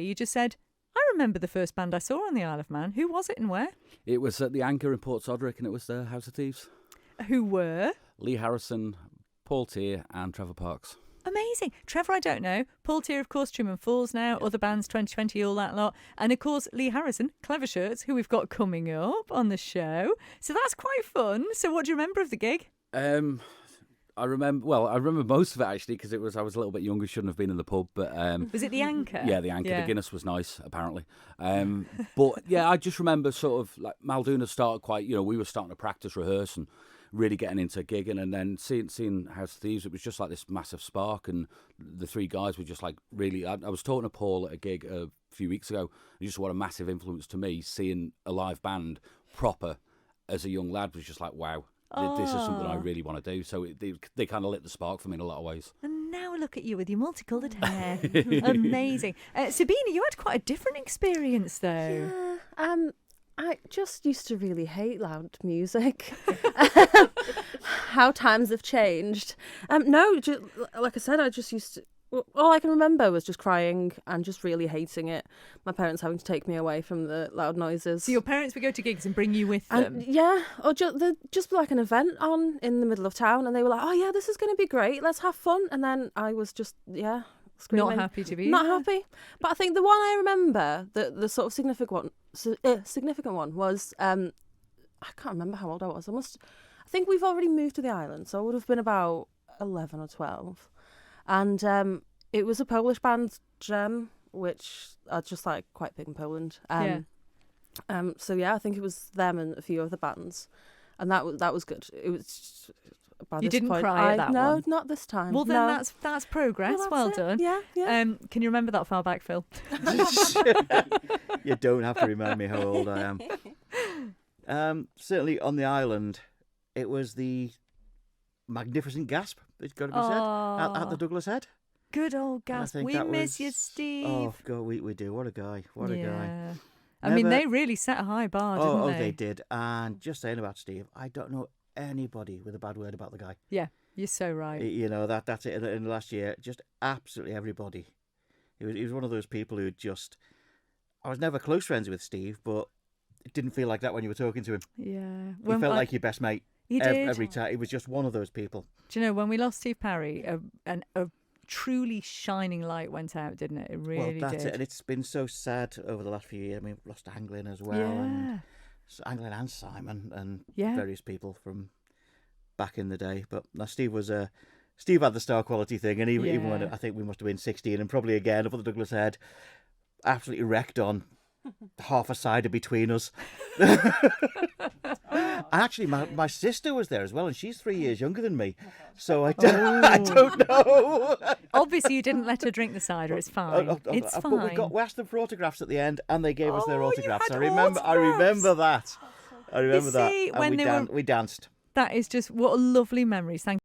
you just said, I remember the first band I saw on the Isle of Man. Who was it and where? It was at the Anchor in Port Sodrick, and it was the House of Thieves. Who were? Lee Harrison, Paul Tier, and Trevor Parks. Amazing. Trevor, I don't know. Paul Tier, of course, Truman Falls now, other bands, 2020, all that lot. And, of course, Lee Harrison, Clever Shirts, who we've got coming up on the show. So that's quite fun. So what do you remember of the gig? I remember most of it, actually, because I was a little bit younger, shouldn't have been in the pub. But was it the Anchor? Yeah, the Anchor. Yeah. The Guinness was nice, apparently. But, yeah, I just remember sort of, like, Malduna started quite, we were starting to practice, rehearse, and really getting into gigging, and then seeing House of Thieves, it was just like this massive spark, and the three guys were just like really. I was talking to Paul at a gig a few weeks ago, and just what a massive influence to me seeing a live band proper as a young lad was just like, wow, this is something I really want to do. So they kind of lit the spark for me in a lot of ways. And now look at you with your multicoloured hair. Amazing. Sabina, you had quite a different experience though. Yeah, I just used to really hate loud music. How times have changed. No, like I said, I just used to... All I can remember was just crying and just really hating it. My parents having to take me away from the loud noises. So your parents would go to gigs and bring you with them? Yeah, or just like an event on in the middle of town, and they were like, oh yeah, this is going to be great, let's have fun. And then I was just, screaming. Not happy to be Not there. happy. But I think the one I remember, the sort of significant one was, I can't remember how old I was. I think we've already moved to the island, so I would have been about 11 or 12. And it was a Polish band, Gem, which are just like quite big in Poland. So yeah, I think it was them and a few other bands, and that was good. It was. By you this didn't point, cry at that no, one? No, not this time. Well, then that's progress. Well, that's done. Yeah. Can you remember that far back, Phil? You don't have to remind me how old I am. Certainly on the island, it was the magnificent Gasp. It's got to be said at the Douglas Head. Good old Gasp. We miss you, Steve. Oh God, we do. What a guy. What a guy. I mean, they really set a high bar, didn't they? Oh, they did. And just saying about Steve, I don't know anybody with a bad word about the guy. Yeah, you're so right. That's it. In the last year, just absolutely everybody. He was one of those people who just... I was never close friends with Steve, but it didn't feel like that when you were talking to him. Yeah. He felt like your best mate. He did. Every time. He was just one of those people. Do you know, when we lost Steve Parry, a truly shining light went out, didn't it? It really did. Well, that's it. And it's been so sad over the last few years. I mean, we've lost Anglin as well. Yeah. And Anglin and Simon and various people from back in the day. But no, Steve had the star quality thing, and even when I think we must have been 16 and probably again up at the Douglas Head, absolutely wrecked on half a cider between us. Actually, my sister was there as well, and she's 3 years younger than me, so I don't know. Obviously, you didn't let her drink the cider. It's fine. It's fine. But we asked them for autographs at the end, and they gave us their autographs. You had I remember that. See, And we danced. That is just what a lovely memories. Thank